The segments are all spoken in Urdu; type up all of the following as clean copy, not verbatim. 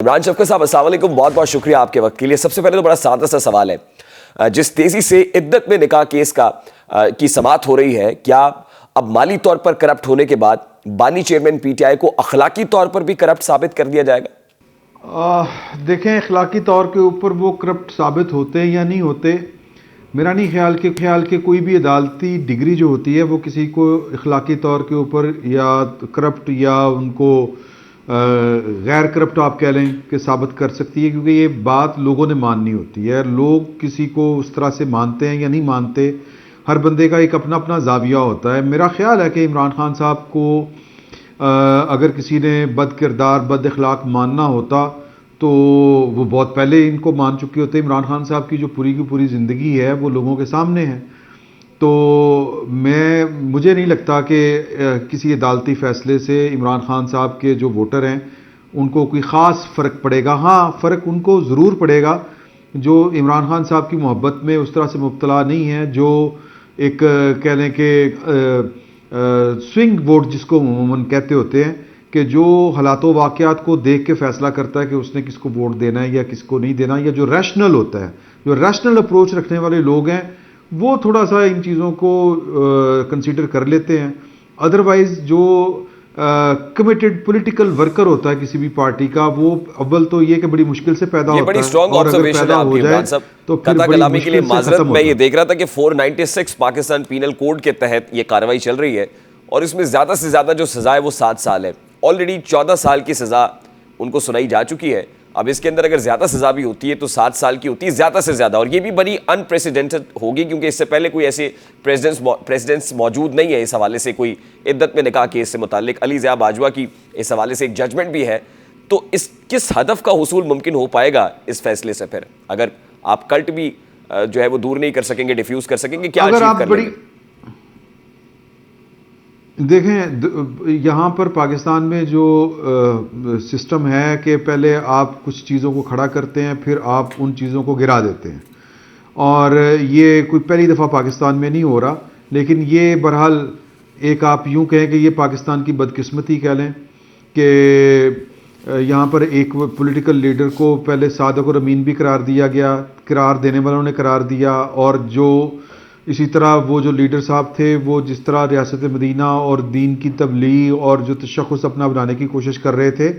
عمران شفقت صاحب السلام علیکم، بہت بہت شکریہ آپ کے وقت کے لیے۔ سب سے پہلے تو بڑا سادہ سا سوال ہے، جس تیزی سے عدت میں نکاح کیس کی سماعت ہو رہی ہے، کیا اب مالی طور پر کرپٹ ہونے کے بعد بانی چیئرمین پی ٹی آئی کو اخلاقی طور پر بھی کرپٹ ثابت کر دیا جائے گا؟ دیکھیں، اخلاقی طور کے اوپر وہ کرپٹ ثابت ہوتے یا نہیں ہوتے، میرا نہیں خیال کہ کوئی بھی عدالتی ڈگری جو ہوتی ہے وہ کسی کو اخلاقی طور کے اوپر یا کرپٹ یا ان کو غیر کرپٹ آپ کہہ لیں کہ ثابت کر سکتی ہے، کیونکہ یہ بات لوگوں نے ماننی ہوتی ہے۔ لوگ کسی کو اس طرح سے مانتے ہیں یا نہیں مانتے، ہر بندے کا ایک اپنا اپنا زاویہ ہوتا ہے۔ میرا خیال ہے کہ عمران خان صاحب کو اگر کسی نے بد کردار بد اخلاق ماننا ہوتا تو وہ بہت پہلے ان کو مان چکے ہوتے۔ عمران خان صاحب کی جو پوری کی پوری زندگی ہے وہ لوگوں کے سامنے ہے، تو مجھے نہیں لگتا کہ کسی عدالتی فیصلے سے عمران خان صاحب کے جو ووٹر ہیں ان کو کوئی خاص فرق پڑے گا۔ ہاں، فرق ان کو ضرور پڑے گا جو عمران خان صاحب کی محبت میں اس طرح سے مبتلا نہیں ہے، جو ایک کہہ لیں کہ سوئنگ ووٹ جس کو عموماً کہتے ہوتے ہیں، کہ جو حالات و واقعات کو دیکھ کے فیصلہ کرتا ہے کہ اس نے کس کو ووٹ دینا ہے یا کس کو نہیں دینا، یا جو ریشنل ہوتا ہے، جو ریشنل اپروچ رکھنے والے لوگ ہیں وہ تھوڑا سا ان چیزوں کو کنسیڈر کر لیتے ہیں۔ ادروائز جو کمیٹڈ پولیٹیکل ورکر ہوتا ہے کسی بھی پارٹی کا، وہ اول تو یہ کہ بڑی مشکل سے پیدا ہوتا ہے، بڑی اسٹرانگ اور اگر آبزرویشن ہے پیدا آپ ہو کی جائے عمران صاحب۔ تو پھر قطع بڑی کلامی کے لیے مشکل سے معذرت، ختم میں ہوتا یہ ہے۔ دیکھ رہا تھا کہ 496 پاکستان پینل کوڈ کے تحت یہ کارروائی چل رہی ہے، اور اس میں زیادہ سے زیادہ جو سزا ہے وہ 7 سال ہے۔ آلریڈی 14 سال کی سزا ان کو سنائی جا چکی ہے۔ اب اس کے اندر اگر زیادہ سزا بھی ہوتی ہے تو 7 سال کی ہوتی ہے زیادہ سے زیادہ، اور یہ بھی بڑی انپریسیڈنٹڈ ہوگی کیونکہ اس سے پہلے کوئی ایسے پریزیڈنٹس موجود نہیں ہے اس حوالے سے، کوئی عدت میں نکاح کیس سے متعلق۔ علی ضیاء باجوہ کی اس حوالے سے ایک ججمنٹ بھی ہے، تو اس کس ہدف کا حصول ممکن ہو پائے گا اس فیصلے سے؟ پھر اگر آپ کلٹ بھی جو ہے وہ دور نہیں کر سکیں گے، ڈیفیوز کر سکیں گے، کیا اچیو کر لیں گے؟ دیکھیں، یہاں پر پاکستان میں جو سسٹم ہے کہ پہلے آپ کچھ چیزوں کو کھڑا کرتے ہیں، پھر آپ ان چیزوں کو گرا دیتے ہیں، اور یہ کوئی پہلی دفعہ پاکستان میں نہیں ہو رہا، لیکن یہ بہرحال ایک آپ یوں کہیں کہ یہ پاکستان کی بدقسمتی کہہ لیں کہ یہاں پر ایک پولیٹیکل لیڈر کو پہلے صادق اور امین بھی قرار دیا گیا، قرار دینے والوں نے قرار دیا، اور جو اسی طرح وہ جو لیڈر صاحب تھے وہ جس طرح ریاست مدینہ اور دین کی تبلیغ اور جو تشخص اپنا بنانے کی کوشش کر رہے تھے،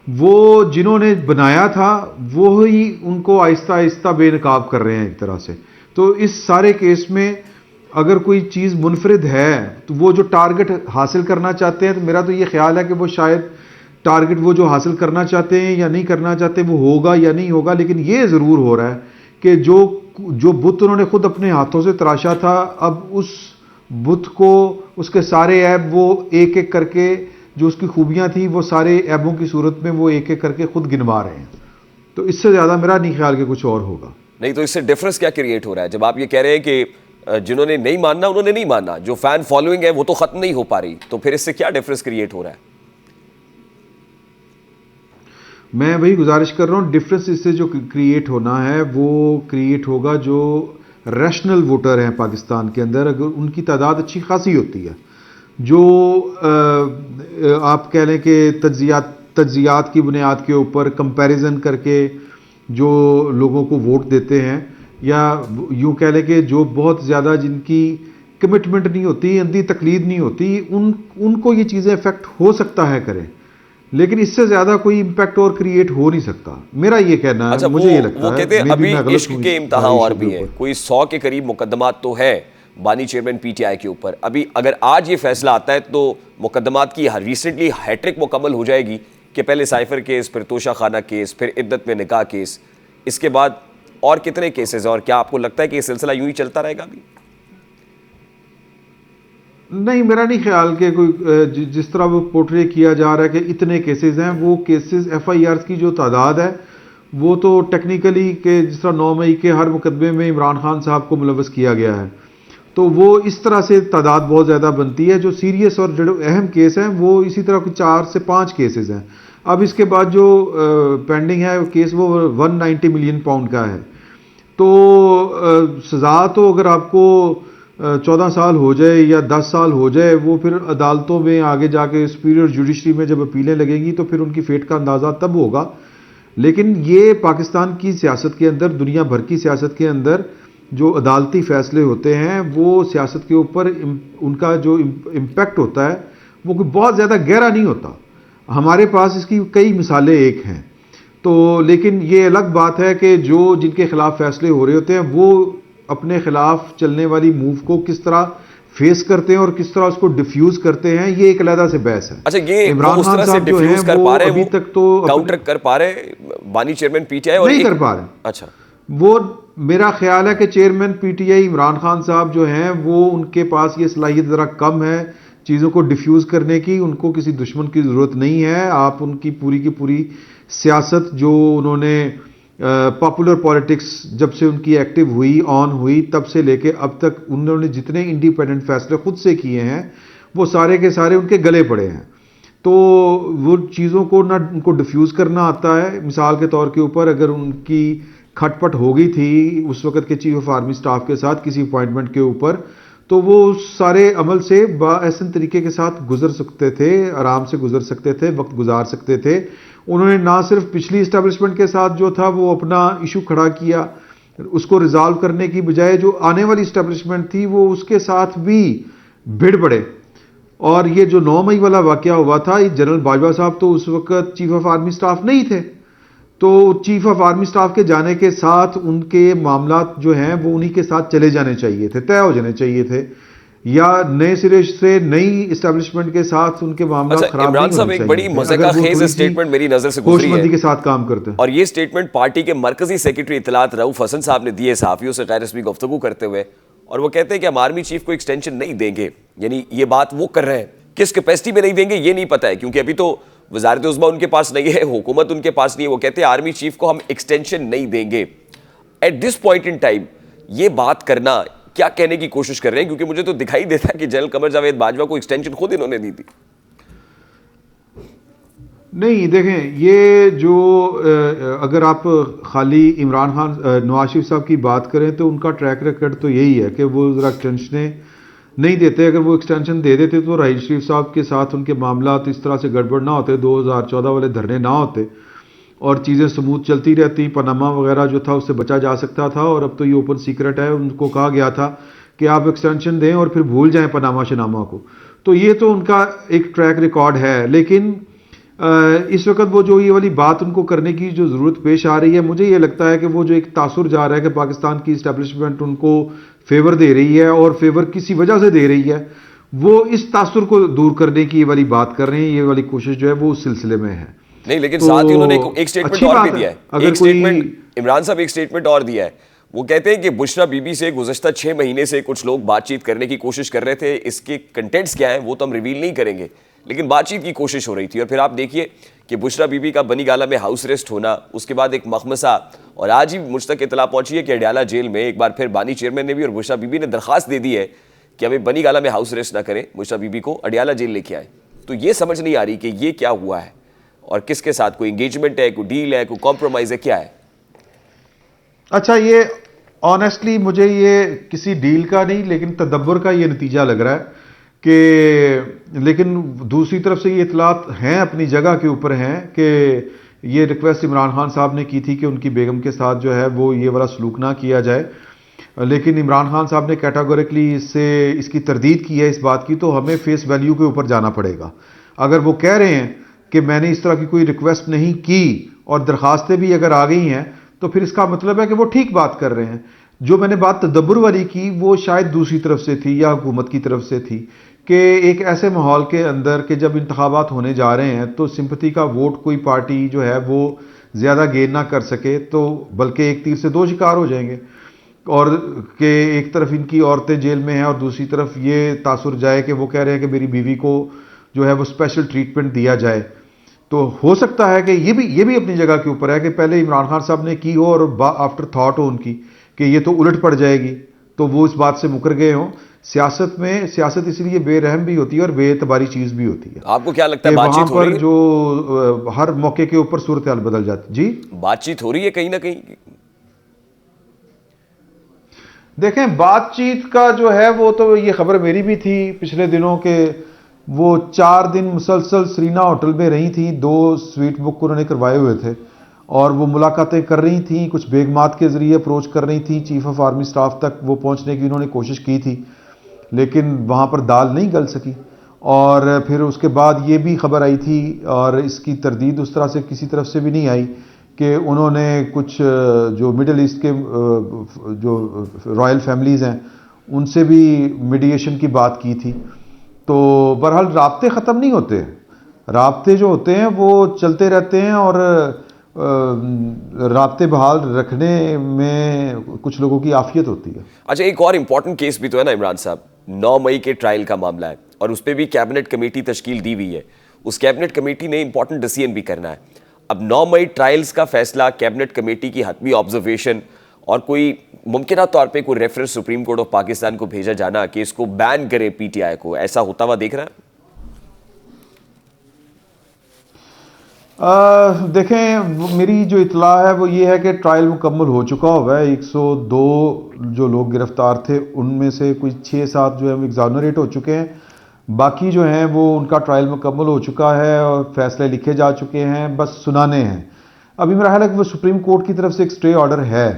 وہ جنہوں نے بنایا تھا وہی ان کو آہستہ آہستہ بے نقاب کر رہے ہیں ایک طرح سے۔ تو اس سارے کیس میں اگر کوئی چیز منفرد ہے تو وہ جو ٹارگٹ حاصل کرنا چاہتے ہیں، تو میرا تو یہ خیال ہے کہ وہ شاید ٹارگٹ وہ جو حاصل کرنا چاہتے ہیں یا نہیں کرنا چاہتے وہ ہوگا یا نہیں ہوگا، لیکن یہ ضرور ہو رہا ہے کہ جو بت انہوں نے خود اپنے ہاتھوں سے تراشا تھا، اب اس بت کو اس کے سارے عیب وہ ایک ایک کر کے، جو اس کی خوبیاں تھیں وہ سارے عیبوں کی صورت میں وہ ایک ایک کر کے خود گنوا رہے ہیں۔ تو اس سے زیادہ میرا نہیں خیال کہ کچھ اور ہوگا۔ نہیں تو اس سے ڈفرنس کیا کریٹ ہو رہا ہے جب آپ یہ کہہ رہے ہیں کہ جنہوں نے نہیں ماننا انہوں نے نہیں ماننا، جو فین فالوئنگ ہے وہ تو ختم نہیں ہو پا رہی، تو پھر اس سے کیا ڈفرنس کریٹ ہو رہا ہے؟ میں وہی گزارش کر رہا ہوں، ڈفرنس اس سے جو کریٹ ہونا ہے وہ کریٹ ہوگا جو ریشنل ووٹر ہیں پاکستان کے اندر، اگر ان کی تعداد اچھی خاصی ہوتی ہے، جو آپ کہہ لیں کہ تجزیات کی بنیاد کے اوپر کمپیریزن کر کے جو لوگوں کو ووٹ دیتے ہیں، یا یوں کہہ لیں کہ جو بہت زیادہ جن کی کمٹمنٹ نہیں ہوتی، اندھی تقلید نہیں ہوتی، ان کو یہ چیزیں افیکٹ ہو سکتا ہے کریں، لیکن اس سے زیادہ کوئی امپیکٹ اور کریٹ ہو نہیں سکتا، میرا یہ کہنا ہے۔ مجھے یہ لگتا ہے وہ کہتے ہیں ابھی عشق کے امتحان اور بھی ہیں، کوئی 100 کے قریب مقدمات تو ہے بانی چیئرمین پی ٹی آئی کے اوپر۔ ابھی اگر آج یہ فیصلہ آتا ہے تو مقدمات کی ریسنٹلی ہیٹرک مکمل ہو جائے گی کہ پہلے سائفر کیس، پھر توشہ خانہ کیس، پھر عدت میں نکاح کیس، اس کے بعد اور کتنے کیسز ہیں، اور کیا آپ کو لگتا ہے کہ یہ سلسلہ یوں ہی چلتا رہے گا ابھی؟ نہیں، میرا نہیں خیال کہ کوئی جس طرح وہ پورٹرے کیا جا رہا ہے کہ اتنے کیسز ہیں، وہ کیسز ایف آئی آرز کی جو تعداد ہے وہ تو ٹیکنیکلی کہ جس طرح 9 مئی کے ہر مقدمے میں عمران خان صاحب کو ملوث کیا گیا ہے، تو وہ اس طرح سے تعداد بہت زیادہ بنتی ہے۔ جو سیریس اور جو اہم کیس ہیں وہ اسی طرح 4 سے 5 کیسز ہیں۔ اب اس کے بعد جو پینڈنگ ہے کیس وہ 190 ملین پاؤنڈ کا ہے، تو سزا تو اگر آپ کو 14 سال ہو جائے یا 10 سال ہو جائے، وہ پھر عدالتوں میں آگے جا کے سپیریئر جوڈیشری میں جب اپیلیں لگیں گی تو پھر ان کی فیٹ کا اندازہ تب ہوگا لیکن یہ پاکستان کی سیاست کے اندر، دنیا بھر کی سیاست کے اندر جو عدالتی فیصلے ہوتے ہیں وہ سیاست کے اوپر ان کا جو امپیکٹ ہوتا ہے وہ کوئی بہت زیادہ گہرا نہیں ہوتا. ہمارے پاس اس کی کئی مثالیں ایک ہیں. تو لیکن یہ الگ بات ہے کہ جن کے خلاف فیصلے ہو رہے ہوتے ہیں وہ اپنے خلاف چلنے والی موو کو کس طرح فیس کرتے ہیں اور کس طرح اس کو ڈیفیوز کرتے ہیں، یہ ایک علیحدہ سے بحث ہے. اچھا، یہ عمران خان صاحب جو ہیں وہ ابھی تک تو کاؤنٹر کر پا رہے بانی چیئرمین پی ٹی آئی نہیں کر پا رہے. اچھا، وہ میرا خیال ہے کہ chairman P T I Imran Khan صاحب جو ہیں وہ ان کے پاس یہ صلاحیت ذرا کم ہے چیزوں کو ڈیفیوز کرنے کی. ان کو کسی دشمن کی ضرورت نہیں ہے. آپ ان کی پوری سیاست جو انہوں نے پاپولر پالیٹکس جب سے ان کی ایکٹیو ہوئی، آن ہوئی، تب سے لے کے اب تک انہوں نے جتنے انڈیپینڈنٹ فیصلے خود سے کیے ہیں وہ سارے کے سارے ان کے گلے پڑے ہیں. تو وہ چیزوں کو نہ ان کو ڈیفیوز کرنا آتا ہے. مثال کے طور کے اوپر اگر ان کی کھٹ پٹ ہو گئی تھی اس وقت کے چیف آف آرمی سٹاف کے ساتھ کسی اپوائنٹمنٹ کے اوپر، تو وہ اس سارے عمل سے باحسن طریقے کے ساتھ گزر سکتے تھے، آرام سے گزر سکتے تھے، وقت گزار سکتے تھے. انہوں نے نہ صرف پچھلی اسٹیبلشمنٹ کے ساتھ جو تھا وہ اپنا ایشو کھڑا کیا، اس کو ریزالو کرنے کی بجائے جو آنے والی اسٹیبلشمنٹ تھی وہ اس کے ساتھ بھی بھیڑ پڑے. اور یہ جو 9 مئی والا واقعہ ہوا تھا، جنرل باجوہ صاحب تو اس وقت چیف آف آرمی سٹاف نہیں تھے، تو چیف آف آرمی سٹاف کے جانے کے ساتھ ان کے معاملات جو ہیں وہ انہی کے ساتھ چلے جانے چاہیے تھے، طے ہو جانے چاہیے تھے، یا نئے سرے سے نئی اسٹیبلشمنٹ کے ساتھ ان کے معاملات خراب نہیں ہونے چاہیے. ایک بڑی مذاق خیز اسٹیٹمنٹ میری نظر سے گزری ہے، ہوش مندی کے ساتھ کام کرتے ہیں. اور یہ اسٹیٹمنٹ پارٹی کے مرکزی سیکرٹری اطلاعات رؤف حسن صاحب نے دی ہے صحافیوں سے غیر رسمی گفتگو کرتے ہوئے، اور وہ کہتے ہیں کہ ہم آرمی چیف کو ایکسٹینشن نہیں دیں گے. یعنی یہ بات وہ کر رہے ہیں، کس کیپیسٹی میں نہیں دیں گے یہ نہیں پتہ ہے، کیونکہ ابھی تو وزارت عظمیٰ ان کے پاس نہیں ہے، حکومت ان کے پاس نہیں ہے. وہ کہتے ہیں آرمی چیف کو ہم ایکسٹینشن نہیں دیں گے. At this point in time یہ بات کرنا کیا کہنے کی کوشش کر رہے ہیں؟ کیونکہ مجھے تو دکھائی دیتا ہے کہ جنرل قمر جاوید باجوہ کو ایکسٹینشن خود انہوں نے دی تھی. نہیں دیکھیں، یہ جو اگر آپ خالی عمران خان نواز شریف صاحب کی بات کریں تو ان کا ٹریک ریکارڈ تو یہی ہے کہ وہ ذرا ایکسٹینشنیں نہیں دیتے. اگر وہ ایکسٹینشن دے دیتے تو راحیل شریف صاحب کے ساتھ ان کے معاملات اس طرح سے گڑبڑ نہ ہوتے، 2014 والے دھرنے نہ ہوتے اور چیزیں سموتھ چلتی رہتی. پاناما وغیرہ جو تھا اس سے بچا جا سکتا تھا، اور اب تو یہ اوپن سیکرٹ ہے. ان کو کہا گیا تھا کہ آپ ایکسٹینشن دیں اور پھر بھول جائیں پاناما شناما کو. تو یہ تو ان کا ایک ٹریک ریکارڈ ہے. لیکن اس وقت وہ جو یہ والی بات ان کو کرنے کی جو ضرورت پیش آ رہی ہے، مجھے یہ لگتا ہے کہ وہ جو ایک تاثر جا رہا ہے کہ پاکستان کی اسٹیبلشمنٹ ان کو فیور دے رہی ہے اور فیور کسی وجہ سے دے رہی ہے، وہ اس تاثر کو دور کرنے کی یہ والی بات کر رہے ہیں. یہ والی کوشش جو ہے وہ اس سلسلے میں ہے. نہیں، لیکن ساتھ ہی انہوں نے ایک سٹیٹمنٹ اور بھی دیا ہے. ایک سٹیٹمنٹ عمران صاحب ایک سٹیٹمنٹ اور دیا ہے. وہ کہتے ہیں کہ بشرا بی بی سے گزشتہ 6 مہینے سے کچھ لوگ بات چیت کرنے کی کوشش کر رہے تھے. اس کے کنٹینٹس کیا ہیں وہ تو ہم ریویل نہیں کریں گے، لیکن بات چیت کی کوشش ہو رہی تھی. اور پھر آپ دیکھیے کہ بشرا بی بی کا بنی گالہ میں ہاؤس ریسٹ ہونا، اس کے بعد ایک مخمصہ، اور آج ہی مجھ تک اطلاع پہنچی ہے کہ اڈیالہ جیل میں ایک بار پھر بانی چیئرمین نے بھی اور بشرا بی بی نے درخواست دے دی ہے کہ ہمیں بنی گالہ میں ہاؤس ریسٹ نہ کریں، بشرا بی بی کو اڈیالہ جیل لے کے آئیں. تو یہ سمجھ نہیں آ رہی کہ یہ کیا ہوا ہے اور کس کے ساتھ، کوئی انگیجمنٹ ہے، کوئی ڈیل ہے، کوئی کمپرومائز ہے، کیا ہے؟ اچھا، یہ آنیسٹلی مجھے یہ کسی ڈیل کا نہیں لیکن تدبر کا یہ نتیجہ لگ رہا ہے کہ، لیکن دوسری طرف سے یہ اطلاعات ہیں اپنی جگہ کے اوپر ہیں کہ یہ ریکویسٹ عمران خان صاحب نے کی تھی کہ ان کی بیگم کے ساتھ جو ہے وہ یہ والا سلوک نہ کیا جائے. لیکن عمران خان صاحب نے کیٹاگوریکلی اس کی تردید کی ہے اس بات کی. تو ہمیں فیس ویلیو کے اوپر جانا پڑے گا. اگر وہ کہہ رہے ہیں کہ میں نے اس طرح کی کوئی ریکویسٹ نہیں کی اور درخواستیں بھی اگر آ گئی ہیں تو پھر اس کا مطلب ہے کہ وہ ٹھیک بات کر رہے ہیں. جو میں نے بات تدبر والی کی وہ شاید دوسری طرف سے تھی یا حکومت کی طرف سے تھی کہ ایک ایسے ماحول کے اندر کہ جب انتخابات ہونے جا رہے ہیں تو سمپتھی کا ووٹ کوئی پارٹی جو ہے وہ زیادہ گین نہ کر سکے، تو بلکہ ایک تیر سے 2 شکار ہو جائیں گے. اور کہ ایک طرف ان کی عورتیں جیل میں ہیں اور دوسری طرف یہ تاثر جائے کہ وہ کہہ رہے ہیں کہ میری بیوی کو جو ہے وہ اسپیشل ٹریٹمنٹ دیا جائے. تو ہو سکتا ہے کہ یہ بھی اپنی جگہ کے اوپر ہے کہ پہلے عمران خان صاحب نے کی ہو اور آفٹر تھاٹ ہو ان کی کہ یہ تو الٹ پڑ جائے گی، تو وہ اس بات سے مکر گئے ہوں. سیاست اس لیے بے رحم بھی ہوتی ہے اور بے اعتباری چیز بھی ہوتی ہے. آپ کو کیا لگتا ہے بات چیت ہو رہی ہے؟ جو ہر موقع کے اوپر صورتحال بدل جاتی. جی، بات چیت ہو رہی ہے کہیں نہ کہیں؟ دیکھیں، بات چیت کا جو ہے وہ تو یہ خبر میری بھی تھی پچھلے دنوں کہ وہ 4 دن مسلسل سرینا ہوٹل میں رہی تھیں. 2 سویٹ بک انہوں نے کروائے ہوئے تھے اور وہ ملاقاتیں کر رہی تھیں, کچھ بیگمات کے ذریعے اپروچ کر رہی تھیں, چیف آف آرمی اسٹاف تک وہ پہنچنے کی انہوں نے کوشش کی تھی, لیکن وہاں پر دال نہیں گل سکی. اور پھر اس کے بعد یہ بھی خبر آئی تھی, اور اس کی تردید اس طرح سے کسی طرف سے بھی نہیں آئی, کہ انہوں نے کچھ جو مڈل ایسٹ کے جو رائل فیملیز ہیں ان سے بھی میڈیشن کی بات کی تھی. تو بہرحال رابطے ختم نہیں ہوتے, رابطے جو ہوتے ہیں وہ چلتے رہتے ہیں, اور رابطے بحال رکھنے میں کچھ لوگوں کی عافیت ہوتی ہے. اچھا, ایک اور امپورٹنٹ کیس بھی تو ہے نا عمران صاحب, 9 مئی کے ٹرائل کا معاملہ ہے, اور اس پہ بھی کیبنٹ کمیٹی تشکیل دی ہوئی ہے. اس کیبنٹ کمیٹی نے امپورٹنٹ ڈیسیژن بھی کرنا ہے. اب 9 مئی ٹرائلز کا فیصلہ, کیبنٹ کمیٹی کی حتمی آبزرویشن, اور کوئی ممکنہ طور پہ کوئی reference supreme court of Pakistan کو بھیجا جانا کہ اس کو بین کرے پی ٹی آئی کو, ایسا ہوتا ہوا دیکھ رہا ہے؟ دیکھیں, میری جو اطلاع ہے وہ یہ ہے کہ ٹرائل مکمل ہو چکا ہوا ہے. 102 جو لوگ گرفتار تھے ان میں سے کوئی 6-7 جو ہے وہ ایگزانریٹ ہو چکے ہیں, باقی جو ہیں وہ ان کا ٹرائل مکمل ہو چکا ہے اور فیصلے لکھے جا چکے ہیں, بس سنانے ہیں. ابھی میرا خیال ہے کہ وہ سپریم کورٹ کی طرف سے ایک اسٹے آرڈر ہے,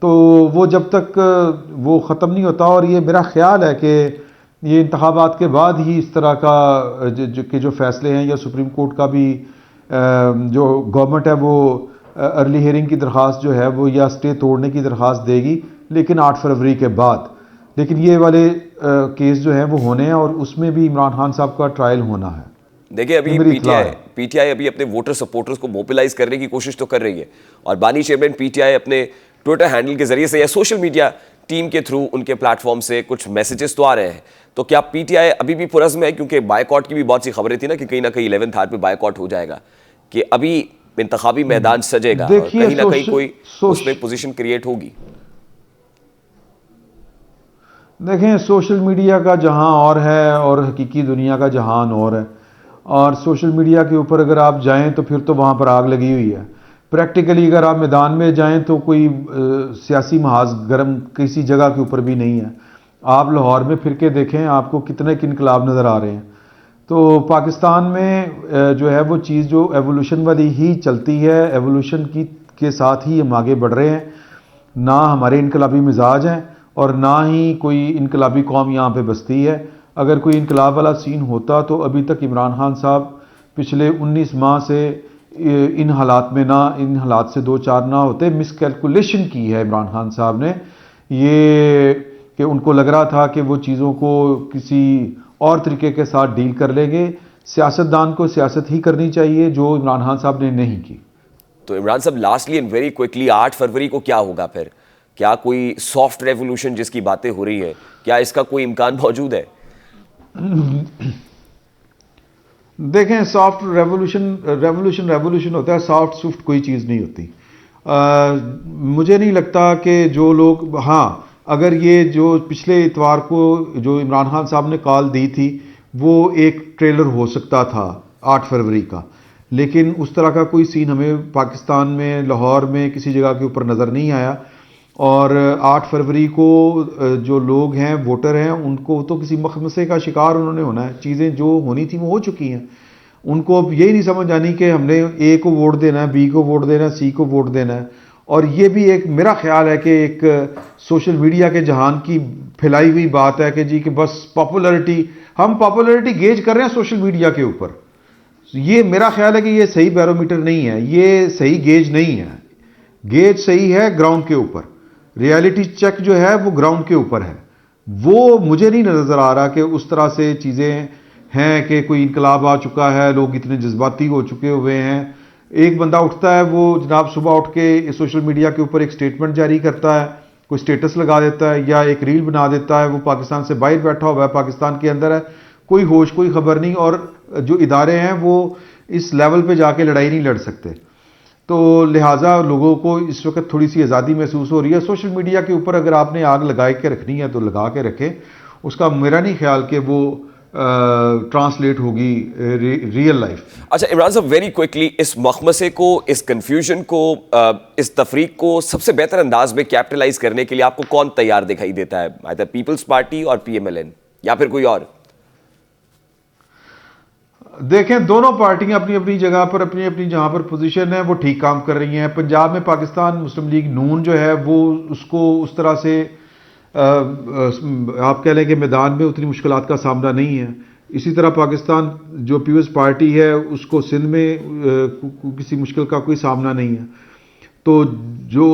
تو وہ جب تک وہ ختم نہیں ہوتا, اور یہ میرا خیال ہے کہ یہ انتخابات کے بعد ہی اس طرح کا جو فیصلے ہیں, یا سپریم کورٹ کا بھی جو گورنمنٹ ہے وہ ارلی ہیئرنگ کی درخواست جو ہے وہ یا اسٹے توڑنے کی درخواست دے گی, لیکن 8 فروری کے بعد. لیکن یہ والے کیس جو ہیں وہ ہونے ہیں, اور اس میں بھی عمران خان صاحب کا ٹرائل ہونا ہے. دیکھیں, ابھی پی ٹی آئی ابھی اپنے ووٹر سپورٹرز کو موبلائز کرنے کی کوشش تو کر رہی ہے, اور بانی چیئرمین پی ٹی آئی اپنے ٹویٹر ہینڈل کے ذریعے سے یا سوشل میڈیا ٹیم کے تھرو ان کے پلیٹ فارم سے کچھ میسیجز تو آ رہے ہیں. تو کیا پی ٹی آئی ابھی بھی پرعزم ہے, کیونکہ بائیکاٹ کی بھی بہت سی خبریں تھیں نا کہ کہیں نہ کہیں 11 آور پہ بائیکاٹ ہو جائے گا, کہ ابھی انتخابی میدان سجے گا اور کہیں نہ کہیں کوئی اس میں پوزیشن کریٹ ہوگی؟ دیکھیں, سوشل میڈیا کا جہاں اور ہے اور حقیقی دنیا کا جہان اور ہے, اور سوشل میڈیا کے اوپر اگر آپ جائیں تو پھر تو وہاں پر آگ لگی ہوئی ہے. پریکٹیکلی اگر آپ میدان میں جائیں تو کوئی سیاسی محاذ گرم کسی جگہ کے اوپر بھی نہیں ہے. آپ لاہور میں پھر کے دیکھیں, آپ کو کتنے انقلاب نظر آ رہے ہیں. تو پاکستان میں جو ہے وہ چیز جو ایوولوشن والی ہی چلتی ہے, ایوولوشن کے ساتھ ہی ہم آگے بڑھ رہے ہیں. نہ ہمارے انقلابی مزاج ہیں اور نہ ہی کوئی انقلابی قوم یہاں پہ بستی ہے. اگر کوئی انقلاب والا سین ہوتا تو ابھی تک عمران خان صاحب پچھلے 19 ماہ سے ان حالات میں نہ, ان حالات سے 2-4 نہ ہوتے. مس کیلکولیشن کی ہے عمران خان صاحب نے, یہ کہ ان کو لگ رہا تھا کہ وہ چیزوں کو کسی اور طریقے کے ساتھ ڈیل کر لیں گے. سیاستدان کو سیاست ہی کرنی چاہیے, جو عمران خان صاحب نے نہیں کی. تو عمران صاحب لاسٹلی اینڈ ویری کوئکلی, 8 فروری کو کیا ہوگا پھر؟ کیا کوئی سافٹ ریولوشن جس کی باتیں ہو رہی ہیں, کیا اس کا کوئی امکان موجود ہے؟ دیکھیں, سافٹ ریولوشن ہوتا ہے, سافٹ کوئی چیز نہیں ہوتی. مجھے نہیں لگتا کہ جو لوگ, ہاں اگر یہ جو پچھلے اتوار کو جو عمران خان صاحب نے کال دی تھی وہ ایک ٹریلر ہو سکتا تھا 8 فروری کا, لیکن اس طرح کا کوئی سین ہمیں پاکستان میں, لاہور میں کسی جگہ کے اوپر نظر نہیں آیا. اور 8 فروری کو جو لوگ ہیں, ووٹر ہیں, ان کو تو کسی مخمصے کا شکار انہوں نے ہونا ہے. چیزیں جو ہونی تھیں وہ ہو چکی ہیں. ان کو اب یہی نہیں سمجھ آنی کہ ہم نے اے کو ووٹ دینا ہے, بی کو ووٹ دینا ہے, سی کو ووٹ دینا ہے. اور یہ بھی ایک میرا خیال ہے کہ ایک سوشل میڈیا کے جہان کی پھیلائی ہوئی بات ہے کہ جی کہ بس پاپولرٹی, ہم پاپولرٹی گیج کر رہے ہیں سوشل میڈیا کے اوپر. یہ میرا خیال ہے کہ یہ صحیح بیرومیٹر نہیں ہے, یہ صحیح گیج نہیں ہے. گیج صحیح ہے گراؤنڈ کے اوپر. ریالٹی چیک جو ہے وہ گراؤنڈ کے اوپر ہے. وہ مجھے نہیں نظر آ رہا کہ اس طرح سے چیزیں ہیں کہ کوئی انقلاب آ چکا ہے, لوگ اتنے جذباتی ہو چکے ہوئے ہیں. ایک بندہ اٹھتا ہے, وہ جناب صبح اٹھ کے سوشل میڈیا کے اوپر ایک سٹیٹمنٹ جاری کرتا ہے, کوئی سٹیٹس لگا دیتا ہے یا ایک ریل بنا دیتا ہے, وہ پاکستان سے باہر بیٹھا ہوا ہے, پاکستان کے اندر ہے, کوئی ہوش کوئی خبر نہیں. اور جو ادارے ہیں وہ اس لیول پہ جا کے لڑائی نہیں لڑ سکتے. تو لہٰذا لوگوں کو اس وقت تھوڑی سی آزادی محسوس ہو رہی ہے. سوشل میڈیا کے اوپر اگر آپ نے آگ لگا کے رکھنی ہے تو لگا کے رکھیں, اس کا میرا نہیں خیال کہ وہ ٹرانسلیٹ ہوگی ریئل لائف. اچھا عمران صاحب, ویری کوئکلی, اس مخمسے کو, اس کنفیوژن کو, اس تفریق کو سب سے بہتر انداز میں کیپٹلائز کرنے کے لیے آپ کو کون تیار دکھائی دیتا ہے؟ پیپلز پارٹی اور PMLN یا پھر کوئی اور؟ دیکھیں دونوں پارٹیاں اپنی اپنی جگہ پر اپنی اپنی جہاں پر پوزیشن ہے وہ ٹھیک کام کر رہی ہیں. پنجاب میں پاکستان مسلم لیگ نون جو ہے وہ اس کو اس طرح سے آپ کہہ لیں کہ میدان میں اتنی مشکلات کا سامنا نہیں ہے. اسی طرح پاکستان جو پیپلز پارٹی ہے اس کو سندھ میں کسی مشکل کا کوئی سامنا نہیں ہے. تو جو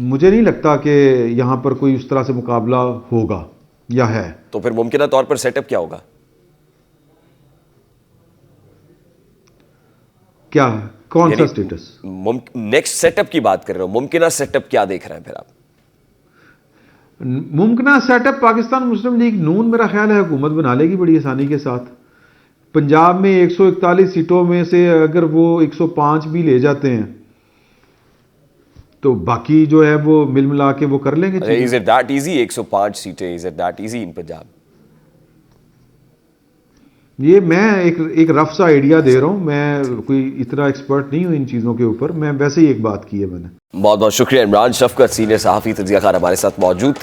مجھے نہیں لگتا کہ یہاں پر کوئی اس طرح سے مقابلہ ہوگا یا ہے. تو پھر ممکنہ طور پر سیٹ اپ کیا ہوگا؟ کیا ہے کون سا سٹیٹس؟ نیکسٹ سیٹ اپ کی بات کر رہے ہو، ممکنہ سیٹ اپ کیا دیکھ رہے ہیں پھر آپ؟ ممکنہ سیٹ اپ پاکستان مسلم لیگ نون میرا خیال ہے حکومت بنا لے گی بڑی آسانی کے ساتھ. پنجاب میں 141 سیٹوں میں سے اگر وہ 105 بھی لے جاتے ہیں تو باقی جو ہے وہ مل ملا کے وہ کر لیں گے. از اٹ دیٹ ایزی 105 سیٹیں؟ از اٹ دیٹ ایزی ان پنجاب؟ یہ میں ایک رف سا آئیڈیا دے رہا ہوں، میں کوئی اتنا ایکسپرٹ نہیں ہوں ان چیزوں کے اوپر، میں ویسے ہی ایک بات کی ہے میں نے. بہت بہت شکریہ. عمران شفقت سینئر صحافی، تجزیہ کار، ہمارے ساتھ موجود تھے.